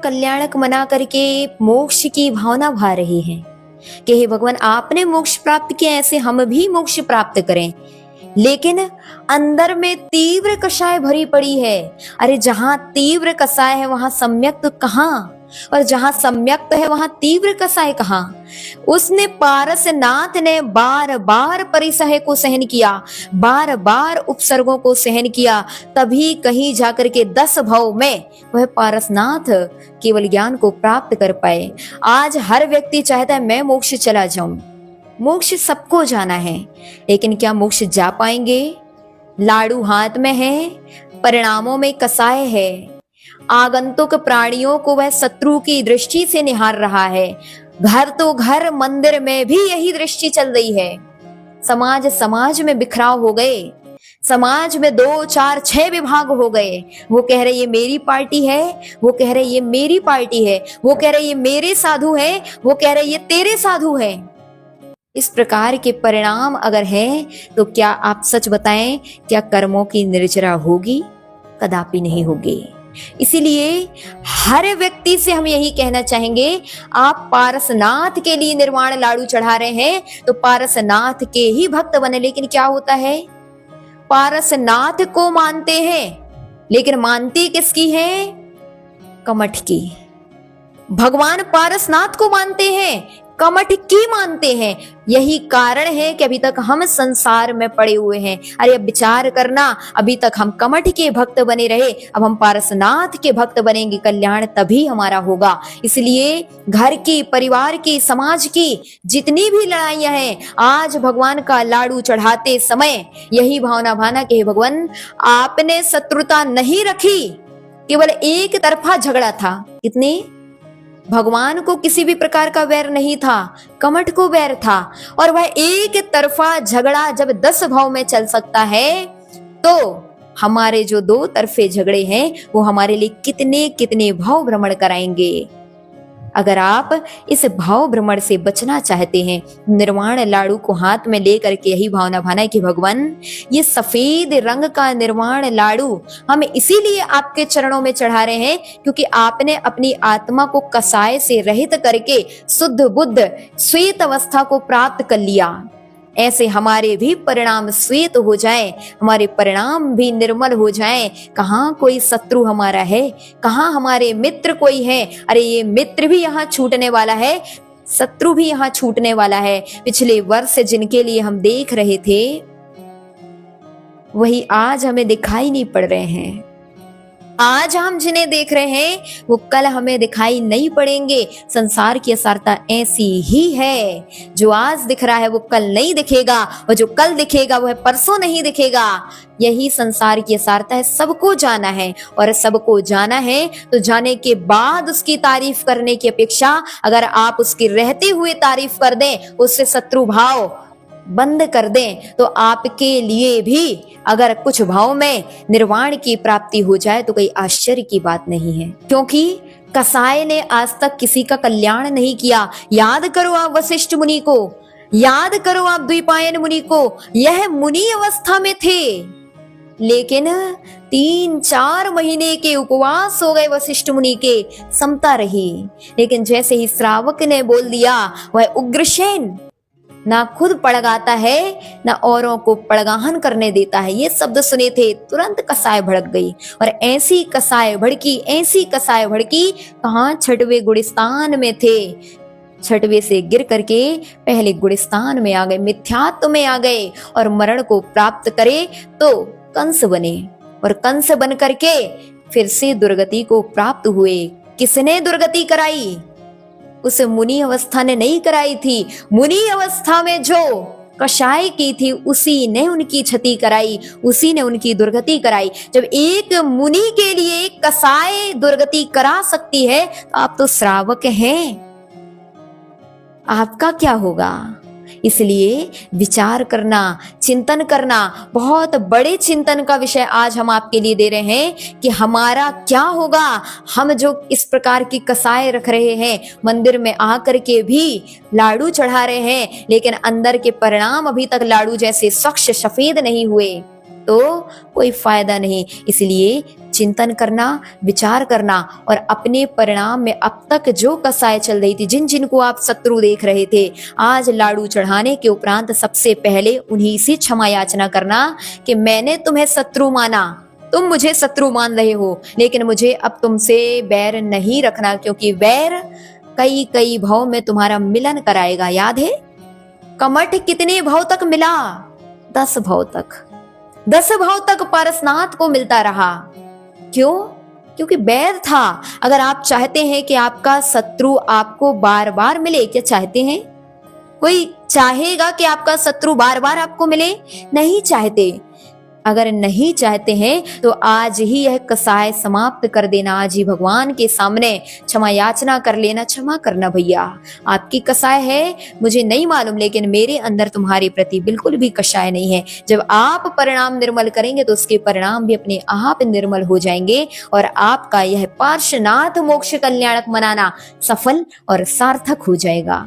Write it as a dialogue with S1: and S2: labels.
S1: कल्याणक मना करके मोक्ष की भावना भा रही है कि हे भगवान आपने मोक्ष प्राप्त किया, ऐसे हम भी मोक्ष प्राप्त करें। लेकिन अंदर में तीव्र कषाय भरी पड़ी है। अरे जहां तीव्र कषाय है वहां सम्यक्त कहाँ, और जहां सम्यक्त है वहां तीव्र कषाय कहाँ। उसने पारसनाथ ने बार बार परिसह को सहन किया, बार बार उपसर्गों को सहन किया, तभी कहीं जाकर के 10 भव में वह पारसनाथ केवल ज्ञान को प्राप्त कर पाए। आज हर व्यक्ति चाहता है मैं मोक्ष चला जाऊं, मोक्ष सबको जाना है, लेकिन क्या मोक्ष जा पाएंगे? लाड़ू हाथ में है, परिणामों में कसाय है। आगंतुक प्राणियों को वह शत्रु की दृष्टि से निहार रहा है। घर तो घर, मंदिर में भी यही दृष्टि चल रही है। समाज में बिखराव हो गए, समाज में 2, 4, 6 विभाग हो गए। वो कह रहे ये मेरी पार्टी है, वो कह रहे ये मेरी पार्टी है, वो कह रहे ये मेरे साधु है, वो कह रहे ये तेरे साधु है। इस प्रकार के परिणाम अगर हैं तो क्या आप सच बताएं, क्या कर्मों की निर्जरा होगी? कदापि नहीं होगी। इसीलिए हर व्यक्ति से हम यही कहना चाहेंगे, आप पारसनाथ के लिए निर्वाण लाड़ू चढ़ा रहे हैं तो पारसनाथ के ही भक्त बने। लेकिन क्या होता है, पारसनाथ को मानते हैं लेकिन मानती किसकी है? कमठ की। भगवान पारसनाथ को मानते हैं, कमठ की मानते हैं। यही कारण है कि अभी तक हम संसार में पड़े हुए हैं। अरे अब विचार करना, अभी तक हम कमठ के भक्त बने रहे, अब हम पारसनाथ के भक्त बनेंगे, कल्याण तभी हमारा होगा। इसलिए घर की, परिवार की, समाज की जितनी भी लड़ाइयां हैं, आज भगवान का लाड़ू चढ़ाते समय यही भावना भाना कि भगवान आपने शत्रुता नहीं रखी, केवल एक तरफा झगड़ा था। कितने? भगवान को किसी भी प्रकार का वैर नहीं था, कमठ को वैर था। और वह एक तरफा झगड़ा जब 10 भाव में चल सकता है, तो हमारे जो 2 तरफे झगड़े हैं वो हमारे लिए कितने कितने भाव भ्रमण कराएंगे। अगर आप इस भाव भ्रमण से बचना चाहते हैं, निर्वाण लाड़ू को हाथ में लेकर के यही भावना भाना कि भगवान ये सफेद रंग का निर्वाण लाड़ू हम इसीलिए आपके चरणों में चढ़ा रहे हैं क्योंकि आपने अपनी आत्मा को कसाय से रहित करके शुद्ध बुद्ध श्वेत अवस्था को प्राप्त कर लिया। ऐसे हमारे भी परिणाम श्वेत हो जाएं, हमारे परिणाम भी निर्मल हो जाएं। कहाँ कोई शत्रु हमारा है, कहाँ हमारे मित्र कोई है? अरे ये मित्र भी यहाँ छूटने वाला है, शत्रु भी यहाँ छूटने वाला है। पिछले वर्ष जिनके लिए हम देख रहे थे वही आज हमें दिखाई नहीं पड़ रहे हैं। आज हम जिन्हें देख रहे हैं वो कल हमें दिखाई नहीं पड़ेंगे। संसार की असारता ऐसी ही है, जो आज दिख रहा है वो कल नहीं दिखेगा, और जो कल दिखेगा वह परसों नहीं दिखेगा। यही संसार की असारता है। सबको जाना है, और सबको जाना है तो जाने के बाद उसकी तारीफ करने की अपेक्षा अगर आप उसकी रहते हुए तारीफ कर दें, उससे शत्रु भाव बंद कर दें, तो आपके लिए भी अगर कुछ भाव में निर्वाण की प्राप्ति हो जाए तो कोई आश्चर्य की बात नहीं है। क्योंकि कसाय ने आज तक किसी का कल्याण नहीं किया। याद करो आप वशिष्ठ मुनि को, याद करो आप द्विपायन मुनि को, यह मुनि अवस्था में थे लेकिन 3-4 महीने के उपवास हो गए वशिष्ठ मुनि के, समता रही। लेकिन जैसे ही श्रावक ने बोल दिया, वह उग्रसेन ना खुद पड़गाता है ना औरों को पड़गाहन करने देता है, ये शब्द सुने थे, तुरंत कसाय भड़क गई। और ऐसी कसाय भड़की, ऐसी कसाय भड़की, कहाँ? 6वें गुलिस्तान में थे। 6वें से गिर करके पहले गुलिस्तान में आ गए, मिथ्यात्व में आ गए, और मरण को प्राप्त करे तो कंस बने, और कंस बन करके फिर से दुर्गति को प्राप्त हुए। किसने दुर्गति कराई? उस मुनि अवस्था ने नहीं कराई थी। मुनि अवस्था में जो कषाय की थी उसी ने उनकी क्षति कराई, उसी ने उनकी दुर्गति कराई। जब एक मुनि के लिए कषाय दुर्गति करा सकती है तो आप तो श्रावक हैं, आपका क्या होगा? इसलिए विचार करना, चिंतन करना, बहुत बड़े चिंतन का विषय आज हम आपके लिए दे रहे हैं कि हमारा क्या होगा। हम जो इस प्रकार की कसाय रख रहे हैं, मंदिर में आकर के भी लाड़ू चढ़ा रहे हैं, लेकिन अंदर के परिणाम अभी तक लाड़ू जैसे स्वच्छ सफेद नहीं हुए, तो कोई फायदा नहीं। इसलिए चिंतन करना, विचार करना और अपने परिणाम में अब तक जो कसाय चल रही थी, जिन जिनको आप शत्रु देख रहे थे, आज लाडू चढ़ाने के उपरांत सबसे पहले उन्हीं से क्षमा याचना करना कि मैंने तुम्हें शत्रु माना, तुम मुझे शत्रु मान रहे हो, लेकिन मुझे अब तुमसे बैर नहीं रखना, क्योंकि बैर कई कई भाव में तुम्हारा मिलन कराएगा। याद है कमठ कितने भाव तक मिला? 10 भाव तक। 10 भाव तक पारसनाथ को मिलता रहा। क्यों? क्योंकि बैर था। अगर आप चाहते हैं कि आपका शत्रु आपको बार बार मिले, क्या चाहते हैं? कोई चाहेगा कि आपका शत्रु बार बार आपको मिले? नहीं चाहते। अगर नहीं चाहते हैं तो आज ही यह कसाय समाप्त कर देना, आज ही भगवान के सामने क्षमा याचना कर लेना। क्षमा करना भैया, आपकी कसाय है मुझे नहीं मालूम, लेकिन मेरे अंदर तुम्हारे प्रति बिल्कुल भी कसाय नहीं है। जब आप परिणाम निर्मल करेंगे तो उसके परिणाम भी अपने आप निर्मल हो जाएंगे और आपका यह पार्श्वनाथ मोक्ष कल्याणक मनाना सफल और सार्थक हो जाएगा।